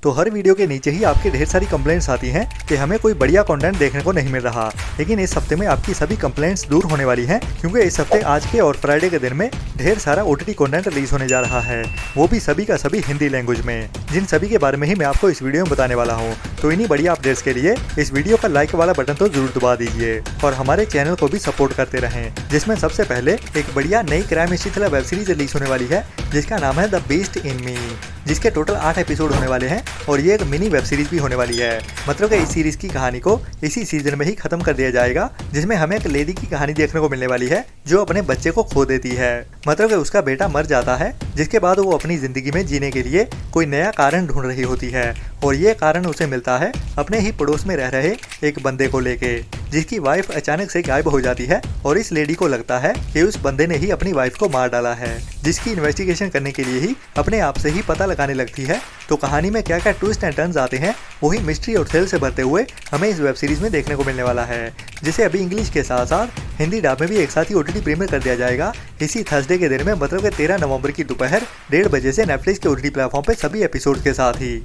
तो हर वीडियो के नीचे ही आपके ढेर सारी कंप्लेंट्स आती हैं कि हमें कोई बढ़िया कंटेंट देखने को नहीं मिल रहा। लेकिन इस हफ्ते में आपकी सभी कंप्लेंट्स दूर होने वाली हैं, क्योंकि इस हफ्ते आज के और फ्राइडे के दिन में ढेर सारा OTT कंटेंट रिलीज होने जा रहा है, वो भी सभी का सभी हिंदी लैंग्वेज में, जिन सभी के बारे में ही मैं आपको इस वीडियो में बताने वाला हूँ। तो इन्हीं बढ़िया अपडेट्स के लिए इस वीडियो का लाइक वाला बटन तो जरूर दबा दीजिए और हमारे चैनल को भी सपोर्ट करते रहें, जिसमें सबसे पहले एक बढ़िया नई crime mystery thriller web series release होने वाली है, जिसका नाम है द बीस्ट इन मी, जिसके टोटल 8 एपिसोड होने वाले हैं और ये एक मिनी वेब सीरीज भी होने वाली है। मतलब कि इस सीरीज की कहानी को इसी सीजन में ही खत्म कर दिया जाएगा, जिसमें हमें एक लेडी की कहानी देखने को मिलने वाली है जो अपने बच्चे को खो देती है। मतलब कि उसका बेटा मर जाता है, जिसके बाद वो अपनी जिंदगी में जीने के लिए कोई नया कारण ढूंढ रही होती है और ये कारण उसे मिलता है अपने ही पड़ोस में रह रहे एक बंदे को लेके, जिसकी वाइफ अचानक से गायब हो जाती है और इस लेडी को लगता है कि उस बंदे ने ही अपनी वाइफ को मार डाला है, जिसकी इन्वेस्टिगेशन करने के लिए ही अपने आप से ही पता लगाने लगती है। तो कहानी में क्या क्या ट्विस्ट एंड टर्न्स आते हैं वही मिस्ट्री और थ्रिल से भरते हुए हमें इस वेब सीरीज में देखने को मिलने वाला है, जिसे अभी इंग्लिश के साथ साथ हिंदी डब में भी एक साथ ही OTT प्रीमियर कर दिया जाएगा इसी थर्सडे के दिन में, मतलब कि 13 नवंबर की दोपहर 1:30 बजे से नेटफ्लिक्स के OTT प्लेटफॉर्म पे सभी एपिसोड के साथ ही।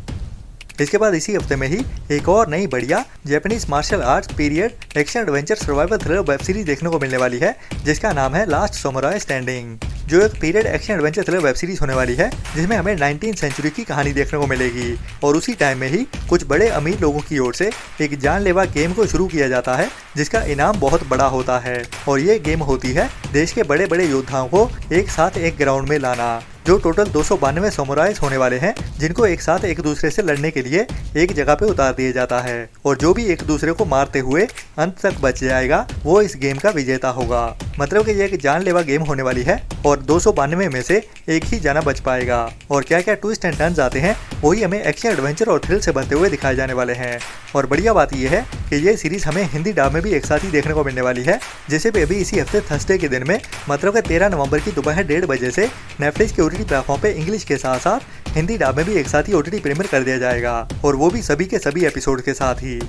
इसके बाद इसी हफ्ते में ही एक और नई बढ़िया Japanese martial arts period action adventure survival thriller web series देखने को मिलने वाली है, जिसका नाम है लास्ट समुराई स्टैंडिंग, जो एक period action adventure thriller web series होने वाली है, जिसमें हमें 19वीं सेंचुरी की कहानी देखने को मिलेगी और उसी टाइम में ही कुछ बड़े अमीर लोगों की ओर से एक जानलेवा गेम को शुरू किया जाता है, जिसका इनाम बहुत बड़ा होता है और ये गेम होती है देश के बड़े बड़े योद्धाओं को एक साथ एक ग्राउंड में लाना, जो टोटल 292 समुराइज होने वाले हैं, जिनको एक साथ एक दूसरे से लड़ने के लिए एक जगह पे उतार दिया जाता है और जो भी एक दूसरे को मारते हुए अंत तक बच जाएगा वो इस गेम का विजेता होगा। मतलब कि ये एक जानलेवा गेम होने वाली है और 292 में से एक ही जाना बच पाएगा और क्या क्या ट्विस्ट एंड टर्न्स आते हैं वही हमें एक्शन एडवेंचर और थ्रिल से बनते हुए दिखाए जाने वाले हैं। और बढ़िया बात यह है कि ये सीरीज हमें हिंदी डब में भी एक साथ ही देखने को मिलने वाली है, जिसे भी अभी इसी हफ्ते थर्सडे के दिन में, मतलब कि 13 नवंबर की दोपहर 1:30 बजे से नेटफ्लिक्स के OTT प्लेटफॉर्म पे इंग्लिश के साथ साथ हिंदी डब में भी एक साथ ही OTT प्रीमियर कर दिया जाएगा और वो भी सभी के सभी एपिसोड के साथ ही।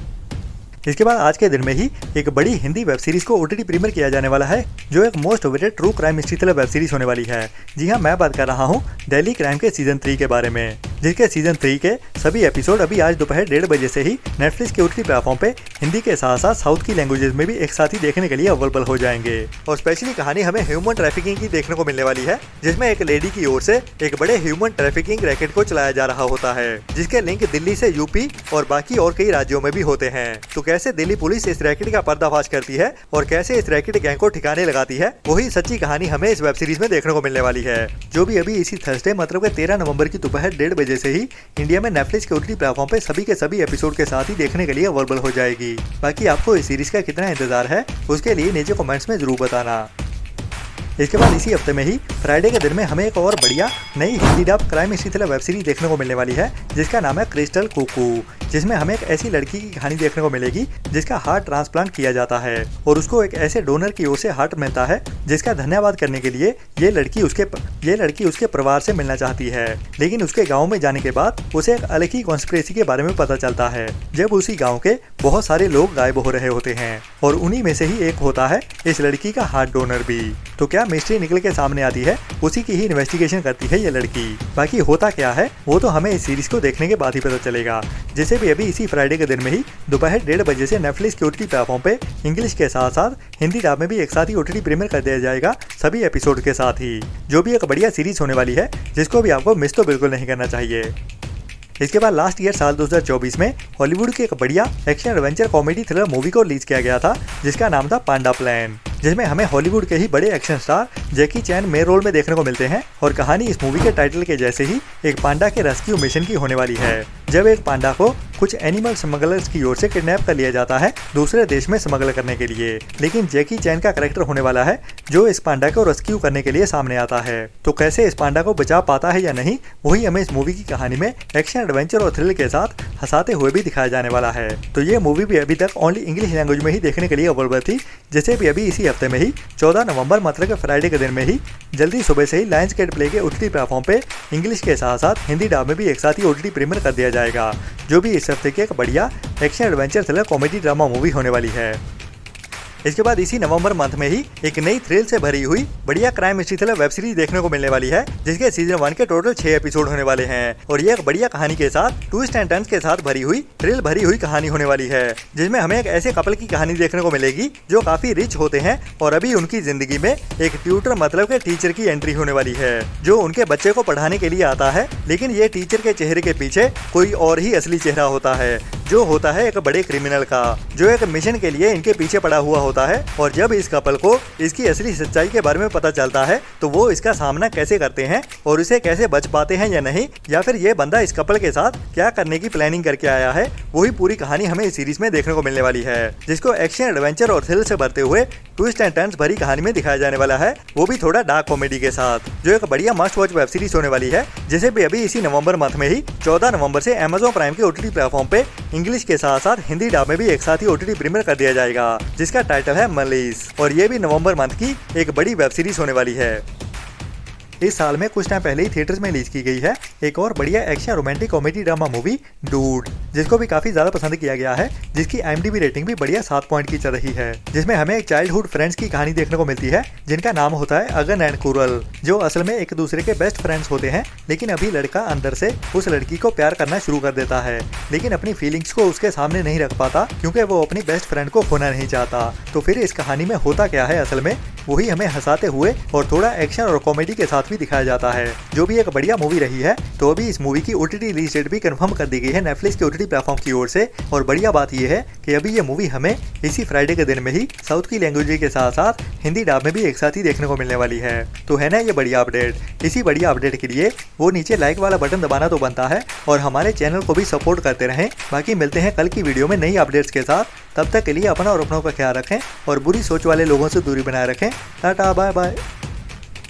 इसके बाद आज के दिन में ही एक बड़ी हिंदी वेब सीरीज को OTT प्रीमियर किया जाने वाला है, जो एक most awaited true crime mystery thriller web series होने वाली है। जी हाँ, मैं बात कर रहा हूँ दिल्ली क्राइम के सीजन 3 के बारे में, जिसके सीजन 3 के सभी एपिसोड अभी आज दोपहर 1:30 बजे से ही नेटफ्लिक्स के OTT प्लेटफॉर्म पे हिंदी के साथ साथ साउथ की लैंग्वेजेस में भी एक साथ ही देखने के लिए अवेलेबल हो जाएंगे। और स्पेशली कहानी हमें ह्यूमन ट्रैफिकिंग की देखने को मिलने वाली है, जिसमें एक लेडी की ओर से एक बड़े ह्यूमन ट्रैफिकिंग रैकेट को चलाया जा रहा होता है, जिसके लिंक दिल्ली से यूपी और बाकी और कई राज्यों में भी होते हैं। तो कैसे दिल्ली पुलिस इस रैकेट का पर्दाफाश करती है और कैसे इस रैकेट गैंग को ठिकाने लगाती है, वही सच्ची कहानी हमें इस वेब सीरीज में देखने को मिलने वाली है, जो भी अभी इसी थर्सडे मतलब कि 13 नवंबर की दोपहर 1:30 बजे से ही इंडिया में नेटफ्लिक्स के OTT प्लेटफॉर्म पे सभी के सभी एपिसोड के साथ ही देखने के लिए अवेलेबल हो जाएगी। बाकी आपको इस सीरीज का कितना इंतजार है उसके लिए नीचे कमेंट्स में जरूर बताना। इसके बाद इसी हफ्ते में ही फ्राइडे के दिन में हमें एक और बढ़िया नई Hindi dub crime mystery thriller web series देखने को मिलने वाली है, जिसका नाम है क्रिस्टल कुकू, जिसमें हमें एक ऐसी लड़की की कहानी देखने को मिलेगी जिसका हार्ट ट्रांसप्लांट किया जाता है और उसको एक ऐसे डोनर की ओर से हार्ट मिलता है, जिसका धन्यवाद करने के लिए ये लड़की उसके परिवार से मिलना चाहती है। लेकिन उसके गाँव में जाने के बाद उसे एक अलग ही कॉन्स्पिरेसी के बारे में पता चलता है, जब उसी गाँव के बहुत सारे लोग गायब हो रहे होते हैं और उन्हीं में से ही एक होता है इस लड़की का हार्ट डोनर भी। तो क्या मिस्ट्री निकल के सामने आती है, उसी की ही इन्वेस्टिगेशन करती है ये लड़की। बाकी होता क्या है वो तो हमें इस सीरीज को देखने के बाद ही पता चलेगा, जिसे भी अभी इसी फ्राइडे के दिन में ही दोपहर 1:30 बजे से नेटफ्लिक्स के OTT प्लेटफॉर्म पे इंग्लिश के साथ साथ हिंदी डब में भी एक साथ ही OTT प्रीमियर कर दिया जाएगा सभी एपिसोड के साथ ही, जो भी एक बढ़िया सीरीज होने वाली है, जिसको भी आपको मिस तो बिल्कुल नहीं करना चाहिए। इसके बाद लास्ट ईयर साल 2024 में हॉलीवुड की एक बढ़िया action adventure comedy thriller movie को रिलीज किया गया था, जिसका नाम था पांडा प्लान, जिसमें हमें हॉलीवुड के ही बड़े एक्शन स्टार जैकी चैन मेन रोल में देखने को मिलते हैं और कहानी इस मूवी के टाइटल के जैसे ही एक पांडा के रेस्क्यू मिशन की होने वाली है, जब एक पांडा को कुछ एनिमल स्मगलर्स की ओर से किडनैप कर लिया जाता है दूसरे देश में स्मगल करने के लिए। लेकिन जैकी चैन का कैरेक्टर होने वाला है जो इस पांडा को रेस्क्यू करने के लिए सामने आता है। तो कैसे इस पांडा को बचा पाता है या नहीं, वही हमें इस मूवी की कहानी में एक्शन एडवेंचर और थ्रिल के साथ हंसाते हुए भी दिखाया जाने वाला है। तो ये मूवी भी अभी तक ओनली इंग्लिश लैंग्वेज में ही देखने के लिए अवेलेबल थी, जिसे भी अभी इसी हफ्ते में ही 14 नवंबर मतलब कि फ्राइडे के दिन में ही जल्दी सुबह से ही लायंस गेट प्ले के OTT प्लेटफॉर्म पे इंग्लिश के साथ साथ हिंदी डब में भी एक साथ ही OTT प्रीमियर कर दिया जाएगा, जो भी इस हफ्ते की एक बढ़िया action adventure thriller comedy drama movie होने वाली है। इसके बाद इसी नवंबर मंथ में ही एक नई थ्रिल से भरी हुई बढ़िया crime mystery thriller web series देखने को मिलने वाली है, जिसके सीजन 1 के टोटल 6 एपिसोड होने वाले हैं और ये एक बढ़िया कहानी के साथ ट्विस्ट एंड टर्न्स के साथ भरी हुई थ्रिल भरी हुई कहानी होने वाली है, जिसमें हमें एक ऐसे कपल की कहानी देखने को मिलेगी जो काफी रिच होते हैं और अभी उनकी जिंदगी में एक ट्यूटर मतलब के टीचर की एंट्री होने वाली है, जो उनके बच्चे को पढ़ाने के लिए आता है। लेकिन ये टीचर के चेहरे के पीछे कोई और ही असली चेहरा होता है, जो होता है एक बड़े क्रिमिनल का, जो एक मिशन के लिए इनके पीछे पड़ा हुआ होता है। और जब इस कपल को इसकी असली सच्चाई के बारे में पता चलता है तो वो इसका सामना कैसे करते हैं और इसे कैसे बच पाते हैं या नहीं, या फिर ये बंदा इस कपल के साथ क्या करने की प्लानिंग करके आया है, वही पूरी कहानी हमें इस सीरीज में देखने को मिलने वाली है, जिसको एक्शन एडवेंचर और थ्रिल से भरते हुए ट्विस्ट एंड टर्न्स भरी कहानी में दिखाया जाने वाला है, वो भी थोड़ा डार्क कॉमेडी के साथ, जो एक बढ़िया मस्ट वॉच वेब सीरीज होने वाली है, जिसे भी अभी इसी नवंबर मंथ में ही 14 नवंबर से Amazon प्राइम के OTT प्लेटफॉर्म पे इंग्लिश के साथ साथ हिंदी डब में भी एक साथ ही OTT प्रीमियर कर दिया जाएगा, जिसका टाइटल है मलीस, और ये भी नवंबर मंथ की एक बड़ी वेब सीरीज होने वाली है। इस साल में कुछ टाइम पहले ही थिएटर्स में रिलीज की गई है एक और बढ़िया action romantic comedy drama movie dude, जिसको भी काफी ज्यादा पसंद किया गया है, जिसकी IMDb रेटिंग भी बढ़िया 7 पॉइंट की चल रही है, जिसमें हमें एक चाइल्डहुड फ्रेंड्स की कहानी देखने को मिलती है, जिनका नाम होता है अगन एंड कुरल, जो असल में एक दूसरे के बेस्ट फ्रेंड्स होते हैं। लेकिन अभी लड़का अंदर से उस लड़की को प्यार करना शुरू कर देता है, लेकिन अपनी फीलिंग्स को उसके सामने नहीं रख पाता क्योंकि वो अपनी बेस्ट फ्रेंड को खोना नहीं चाहता। तो फिर इस कहानी में होता क्या है असल में, वही हमें हंसाते हुए और थोड़ा एक्शन और कॉमेडी के साथ भी दिखाया जाता है, जो भी एक बढ़िया मूवी रही है। तो अभी इस मूवी की OTT रिलीज डेट भी कंफर्म कर दी गई है नेटफ्लिक्स के OTT प्लेटफॉर्म की ओर से, और बढ़िया बात यह है कि अभी ये मूवी हमें इसी फ्राइडे के दिन में ही साउथ की लैंग्वेज के साथ साथ हिंदी डब में भी एक साथ ही देखने को मिलने वाली है। तो है ना ये बढ़िया अपडेट। इसी बढ़िया अपडेट के लिए वो नीचे लाइक वाला बटन दबाना तो बनता है, और हमारे चैनल को भी सपोर्ट करते रहें। बाकी मिलते हैं कल की वीडियो में नई अपडेट्स के साथ, तब तक के लिए अपना और अपनों का ख्याल रखें और बुरी सोच वाले लोगों से दूरी बनाए रखें। Tata bye bye.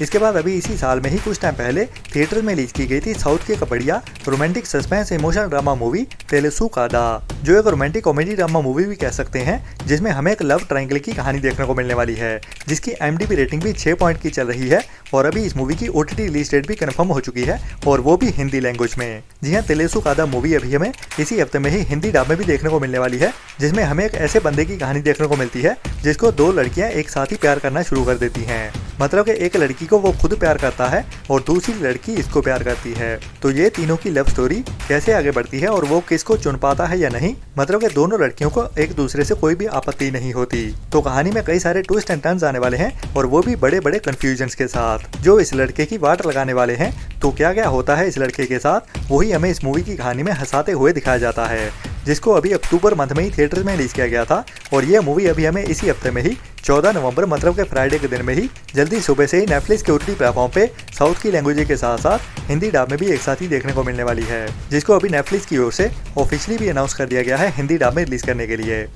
इसके बाद अभी इसी साल में ही कुछ टाइम पहले थिएटर में रिलीज की गई थी साउथ की एक बढ़िया romantic suspense emotional drama movie Telusukada, जो एक रोमांटिक कॉमेडी ड्रामा मूवी भी कह सकते हैं, जिसमें हमें एक लव ट्रायंगल की कहानी देखने को मिलने वाली है, जिसकी IMDb रेटिंग भी 6 पॉइंट की चल रही है। और अभी इस मूवी की OTT रिलीज डेट भी कंफर्म हो चुकी है, और वो भी हिंदी लैंग्वेज में। जी हाँ, तेलुसुकादा मूवी अभी हमें इसी हफ्ते में ही हिंदी डब में भी देखने को मिलने वाली है, जिसमें हमें एक ऐसे बंदे की कहानी देखने को मिलती है जिसको 2 लड़कियां एक साथ ही प्यार करना शुरू कर देती हैं। मतलब कि एक लड़की को वो खुद प्यार करता है और दूसरी लड़की इसको प्यार करती है। तो ये तीनों की लव स्टोरी कैसे आगे बढ़ती है और वो किसको चुन पाता है या नहीं, मतलब कि दोनों लड़कियों को एक दूसरे से कोई भी आपत्ति नहीं होती। तो कहानी में कई सारे ट्विस्ट एंड टर्न्स आने वाले हैं, और वो भी बड़े बड़े कंफ्यूजन्स के साथ, जो इस लड़के की वाट लगाने वाले हैं। तो क्या क्या होता है इस लड़के के साथ, वही हमें इस मूवी की कहानी में हंसाते हुए दिखाया जाता है, जिसको अभी अक्टूबर मंथ में ही थिएटर में रिलीज किया गया था। और ये मूवी अभी हमें इसी हफ्ते में ही 14 नवंबर मतलब के फ्राइडे के दिन में ही जल्दी सुबह से ही नेटफ्लिक्स के OTT प्लेटफॉर्म पे साउथ की लैंग्वेज के साथ साथ हिंदी डब में भी एक साथ ही देखने को मिलने वाली है, जिसको अभी नेटफ्लिक्स की ओर से ऑफिशियली भी अनाउंस कर दिया गया है हिंदी डब में रिलीज करने के लिए।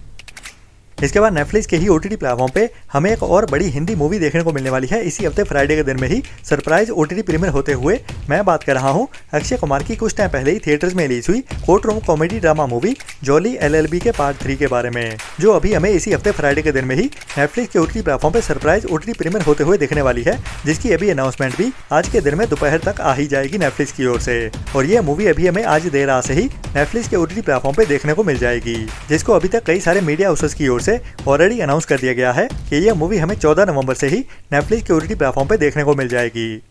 इसके बाद नेटफ्लिक्स के ही OTT प्लेटफॉर्म पे हमें एक और बड़ी हिंदी मूवी देखने को मिलने वाली है इसी हफ्ते फ्राइडे के दिन में ही सरप्राइज OTT प्रीमियर होते हुए। मैं बात कर रहा हूँ अक्षय कुमार की कुछ टाइम पहले ही थिएटर्स में रिलीज हुई court room comedy drama movie jolly LLB के पार्ट 3 के बारे में, जो अभी हमें इसी हफ्ते फ्राइडे के दिन में ही नेटफ्लिक्स के OTT प्लेटफॉर्म पे सरप्राइज OTT प्रीमियर होते हुए देखने वाली है, जिसकी अभी अनाउंसमेंट भी आज के दिन में दोपहर तक आ ही जाएगी नेटफ्लिक्स की ओर से। और ये मूवी अभी हमें आज देर रात से ही नेटफ्लिक्स के OTT प्लेटफॉर्म पे देखने को मिल जाएगी, जिसको अभी तक कई सारे मीडिया हाउसेस की ओर से ऑलरेडी अनाउंस कर दिया गया है कि यह मूवी हमें 14 नवंबर से ही नेटफ्लिक्स के OTT प्लेटफॉर्म पे देखने को मिल जाएगी।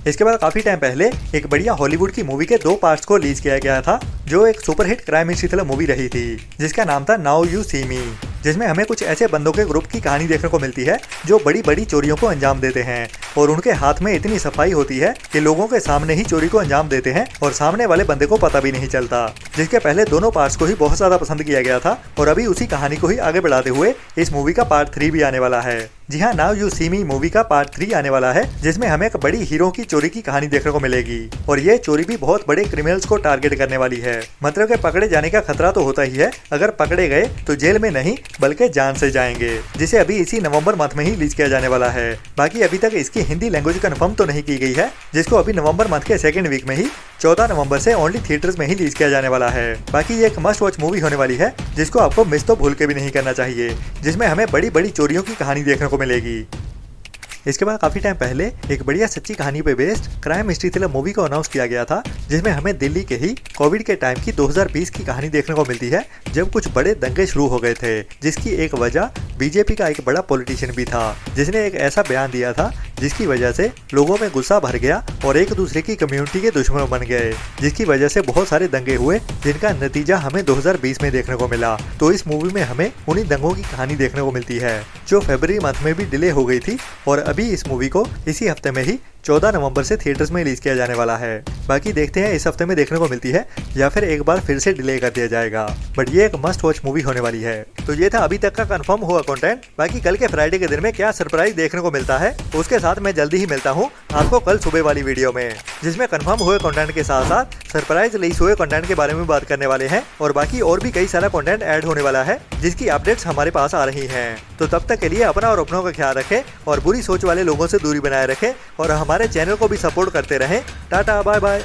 इसके बाद काफी टाइम पहले एक बढ़िया हॉलीवुड की मूवी के 2 पार्ट्स को रिलीज किया गया था, जो एक superhit crime mystery thriller movie रही थी, जिसका नाम था नाउ यू सी मी, जिसमें हमें कुछ ऐसे बंदों के ग्रुप की कहानी देखने को मिलती है जो बड़ी बड़ी चोरियों को अंजाम देते हैं, और उनके हाथ में इतनी सफाई होती है कि लोगों के सामने ही चोरी को अंजाम देते हैं और सामने वाले बंदे को पता भी नहीं चलता। जिसके पहले दोनों पार्ट्स को ही बहुत ज्यादा पसंद किया गया था, और अभी उसी कहानी को ही आगे बढ़ाते हुए इस मूवी का पार्ट 3 भी आने वाला है। जी हाँ, now you see me movie का पार्ट 3 आने वाला है, जिसमें हमें एक बड़ी हीरो की चोरी की कहानी देखने को मिलेगी, और ये चोरी भी बहुत बड़े क्रिमिनल्स को टारगेट करने वाली है। मतलब कि पकड़े जाने का खतरा तो होता ही है, अगर पकड़े गए तो जेल में नहीं बल्कि जान से जाएंगे, जिसे अभी इसी नवंबर मंथ में ही रिलीज किया जाने वाला है। बाकी अभी तक इसकी हिंदी लैंग्वेज कंफर्म तो नहीं की गई है, जिसको अभी नवंबर मंथ के 2nd वीक में ही 14 नवंबर से ओनली थिएटर्स में ही रिलीज किया जाने वाला है। बाकी ये एक मस्ट वॉच मूवी होने वाली है, जिसको आपको मिस तो भूल के भी नहीं करना चाहिए, जिसमें हमें बड़ी बड़ी चोरियों की कहानी देखने को मिलेगी। इसके बाद काफी टाइम पहले एक बढ़िया सच्ची कहानी पे based crime mystery thriller movie को अनाउंस किया गया था, जिसमें हमें दिल्ली के ही कोविड के टाइम की 2020 की कहानी देखने को मिलती है, जब कुछ बड़े दंगे शुरू हो गए थे, जिसकी एक वजह बीजेपी का एक बड़ा पॉलिटिशियन भी था, जिसने एक ऐसा बयान दिया था जिसकी वजह से लोगों में गुस्सा भर गया और एक दूसरे की कम्युनिटी के दुश्मन बन गए, जिसकी वजह से बहुत सारे दंगे हुए, जिनका नतीजा हमें 2020 में देखने को मिला। तो इस मूवी में हमें उन्हीं दंगों की कहानी देखने को मिलती है, जो फरवरी मंथ में भी डिले हो गई थी और अभी इस मूवी को इसी हफ्ते में ही 14 नवंबर से थिएटर्स में रिलीज किया जाने वाला है। बाकी देखते हैं इस हफ्ते में देखने को मिलती है या फिर एक बार फिर से डिले कर दिया जाएगा, बट ये एक मस्ट वॉच मूवी होने वाली है। तो ये था अभी तक का कंफर्म हुआ कंटेंट। बाकी कल के फ्राइडे के दिन में क्या सरप्राइज देखने को मिलता है, उसके साथ मैं जल्दी ही मिलता हूँ आपको कल सुबह वाली वीडियो में, जिसमें कंफर्म हुए कंटेंट के साथ साथ सरप्राइज रिलीज हुए कंटेंट के बारे में बात करने वाले हैं और बाकी और भी कई सारा कंटेंट ऐड होने वाला है, जिसकी अपडेट्स हमारे पास आ रही हैं। तो तब तक के लिए अपना और अपनों का ख्याल रखें और बुरी सोच वाले लोगों से दूरी बनाए रखें और हमारे चैनल को भी सपोर्ट करते रहें। Tata bye bye.